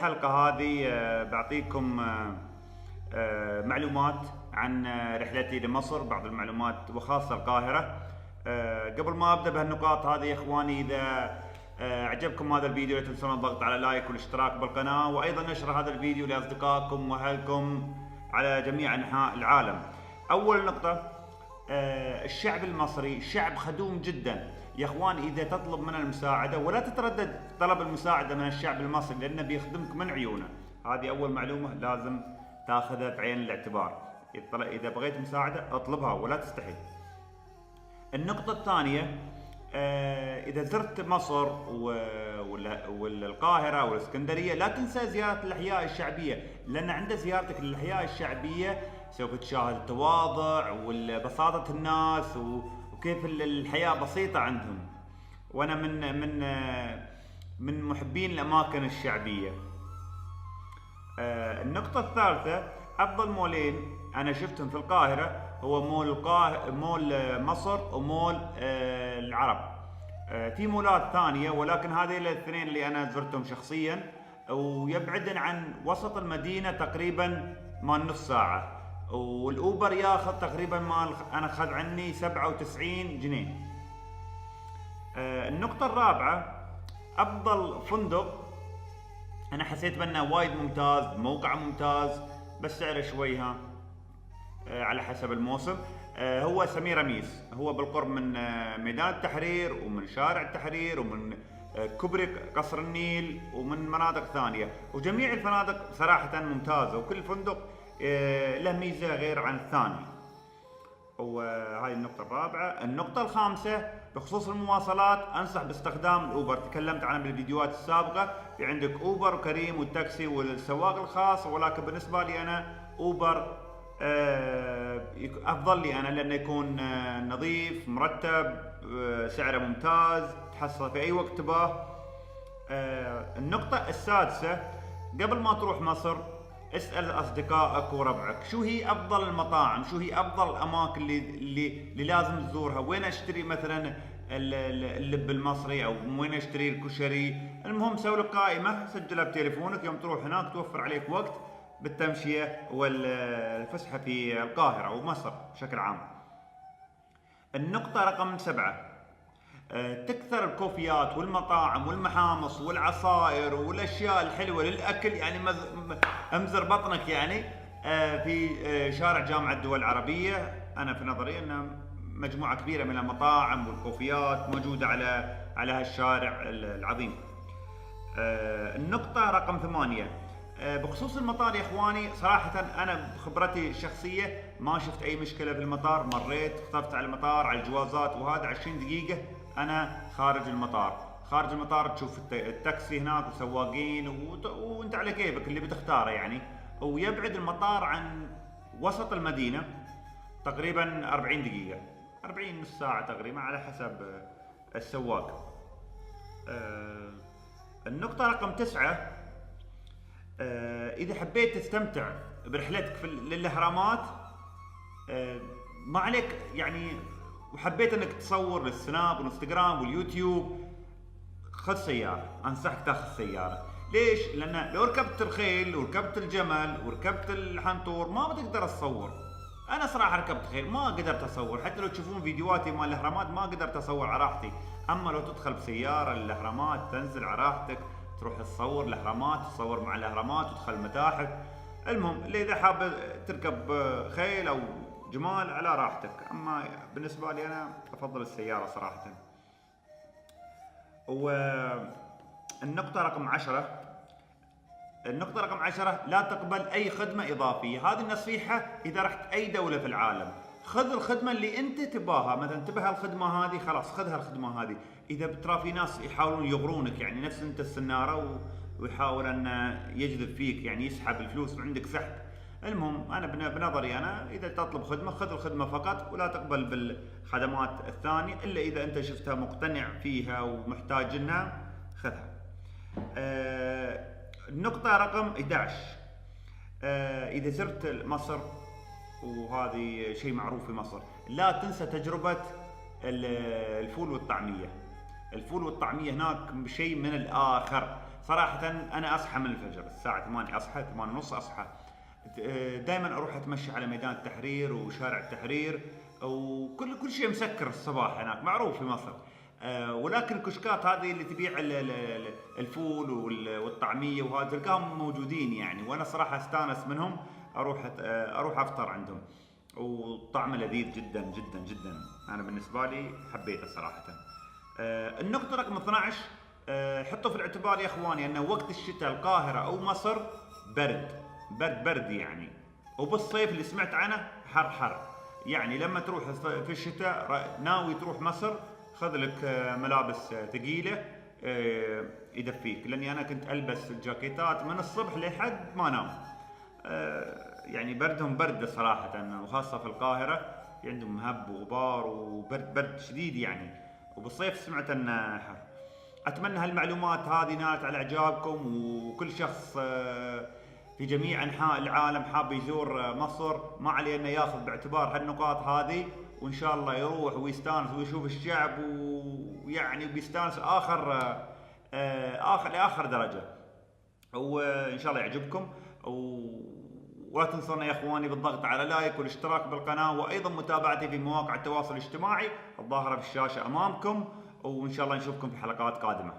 بالحلقة هذه بعطيكم معلومات عن رحلتي لمصر، بعض المعلومات وخاصة القاهرة. قبل ما أبدأ بهالنقاط هذه يا إخواني، إذا أعجبكم هذا الفيديو لا تنسون الضغط على لايك والاشتراك بالقناة، وأيضا نشر هذا الفيديو لأصدقائكم وأهلكم على جميع أنحاء العالم. أول نقطة، الشعب المصري شعب خدوم جدا يا اخوان. اذا تطلب منه المساعده ولا تتردد طلب المساعده من الشعب المصري، لانه بيخدمك من عيونه. هذه اول معلومه لازم تاخذها بعين الاعتبار. اذا بغيت مساعده اطلبها ولا تستحي. النقطه الثانيه، اذا زرت مصر والقاهره والاسكندريه لا تنسى زياره الاحياء الشعبيه، لان عند زيارتك للاحياء الشعبيه سوف تشاهد التواضع وبساطه الناس وكيف الحياة بسيطة عندهم. وأنا من محبين الأماكن الشعبية. النقطة الثالثة، أفضل مولين أنا شفتهم في القاهرة هو مول مصر ومول العرب. في مولات ثانية ولكن هذه الاثنين اللي أنا زرتهم شخصيا، ويبعدن عن وسط المدينة تقريبا مال نص ساعة، والأوبر ياخذ تقريبا أنا أخذ عني 97 جنيه. النقطة الرابعة، أفضل فندق أنا حسيت بأنه وايد ممتاز، موقع ممتاز، بس سعره شوي على حسب الموسم. هو سميراميس، هو بالقرب من ميدان التحرير ومن شارع التحرير ومن كوبري قصر النيل ومن مناطق ثانية، وجميع الفنادق صراحة ممتازة، وكل فندق له ميزة غير عن الثاني. وهاي النقطة الرابعة. النقطة الخامسة، بخصوص المواصلات أنصح باستخدام الأوبر، تكلمت عنه بالفيديوهات السابقة. في عندك أوبر وكريم والتاكسي والسواق الخاص، ولكن بالنسبة لي أنا أوبر أفضل لي أنا، لأنه يكون نظيف مرتب، سعره ممتاز، تحصل في أي وقت تباه. النقطة السادسة، قبل ما تروح مصر اسأل أصدقائك وربعك شو هي أفضل المطاعم، شو هي أفضل الأماكن اللي لازم تزورها، وين أشتري مثلا اللب المصري، أو وين أشتري الكشري. المهم سوي لك قائمة، سجلها بتليفونك، يوم تروح هناك توفر عليك وقت بالتمشية والفسحة في القاهرة ومصر بشكل عام. النقطة رقم 7، تكثر الكوفيات والمطاعم والمحامص والعصائر والاشياء الحلوه للاكل، يعني امزر بطنك يعني. في شارع جامعه الدول العربيه انا في نظري ان مجموعه كبيره من المطاعم والكوفيات موجوده على هالشارع العظيم. النقطه رقم 8، بخصوص المطار يا اخواني، صراحه انا بخبرتي الشخصيه ما شفت اي مشكله في المطار. مريت خطفت على المطار على الجوازات، وهذا 20 دقيقه انا خارج المطار. خارج المطار تشوف التاكسي هناك وسواقين وانت على كيفك اللي بتختاره يعني. ويبعد المطار عن وسط المدينه تقريبا 40 دقيقه، 40 نص ساعه تقريبا على حسب السواق. النقطه رقم 9، إذا حبيت تستمتع برحلتك للأهرامات، ما عليك يعني، وحبيت انك تصور للسناب والانستغرام واليوتيوب، خذ سيارة. انصحك تاخذ سيارة. ليش؟ لان لو ركبت الخيل وركبت الجمل وركبت الحنطور ما بتقدر تصور. انا صراحة ركبت خيل ما قدرت اصور، حتى لو تشوفون فيديوهاتي مال الاهرامات ما قدرت اصور على راحتي. اما لو تدخل بسيارة للاهرامات تنزل على راحتك، تروح تصور الاهرامات، تصور مع الاهرامات وتدخل المتاحف. المهم اللي اذا حاب تركب خيل او جمال على راحتك، اما بالنسبه لي انا افضل السياره صراحه. والنقطه رقم 10، النقطه رقم 10، لا تقبل اي خدمه اضافيه. هذه النصيحه اذا رحت اي دوله في العالم، خذ الخدمه اللي انت تباها. مثلا تبها الخدمه هذه، خلاص خذها الخدمه هذه. اذا بترى في ناس يحاولون يغرونك، يعني نفس انت السناره ويحاول ان يجذب فيك، يعني يسحب الفلوس وعندك سحب. المهم انا بنظري انا، اذا تطلب خدمه خذ الخدمه فقط، ولا تقبل بالخدمات الثانيه الا اذا انت شفتها مقتنع فيها ومحتاج انها، خذها. النقطه رقم 11، اذا زرت مصر، وهذه شيء معروف في مصر، لا تنسى تجربه الفول والطعميه. الفول والطعميه هناك شيء من الاخر صراحة انا اصحى من الفجر الساعة 8، اصحى 8 ونص اصحى. دائما اروح اتمشى على ميدان التحرير وشارع التحرير، وكل شيء مسكر الصباح هناك معروف في مصر. ولكن الكشكات هذه اللي تبيع الفول والطعميه وهذا تلقاهم موجودين يعني، وانا صراحه استانس منهم. اروح افطر عندهم، وطعمه لذيذ جدا جدا جدا. انا بالنسبه لي حبيته صراحه. النقطه رقم 12، حطوا في الاعتبار يا اخواني ان وقت الشتاء القاهره او مصر برد يعني، وبالصيف اللي سمعت عنه حر. يعني لما تروح في الشتاء ناوي تروح مصر، خذ لك ملابس ثقيله يدفيك، لاني انا كنت البس جاكيتات من الصبح لحد ما انام. يعني بردهم برد صراحه، وخاصه في القاهره في عندهم هب وغبار برد شديد يعني. وبالصيف سمعت انه حر. اتمنى هالمعلومات هذه نالت على اعجابكم، وكل شخص في جميع انحاء العالم حاب يزور مصر ما عليه انه ياخذ باعتبار هالنقاط هذه، وان شاء الله يروح ويستانس ويشوف الشعب، ويعني بيستانس لاخر درجه. وان شاء الله يعجبكم، ولا تنسونا يا اخواني بالضغط على لايك والاشتراك بالقناه، وايضا متابعتي في مواقع التواصل الاجتماعي الظاهره في الشاشه امامكم. وان شاء الله نشوفكم في حلقات قادمه.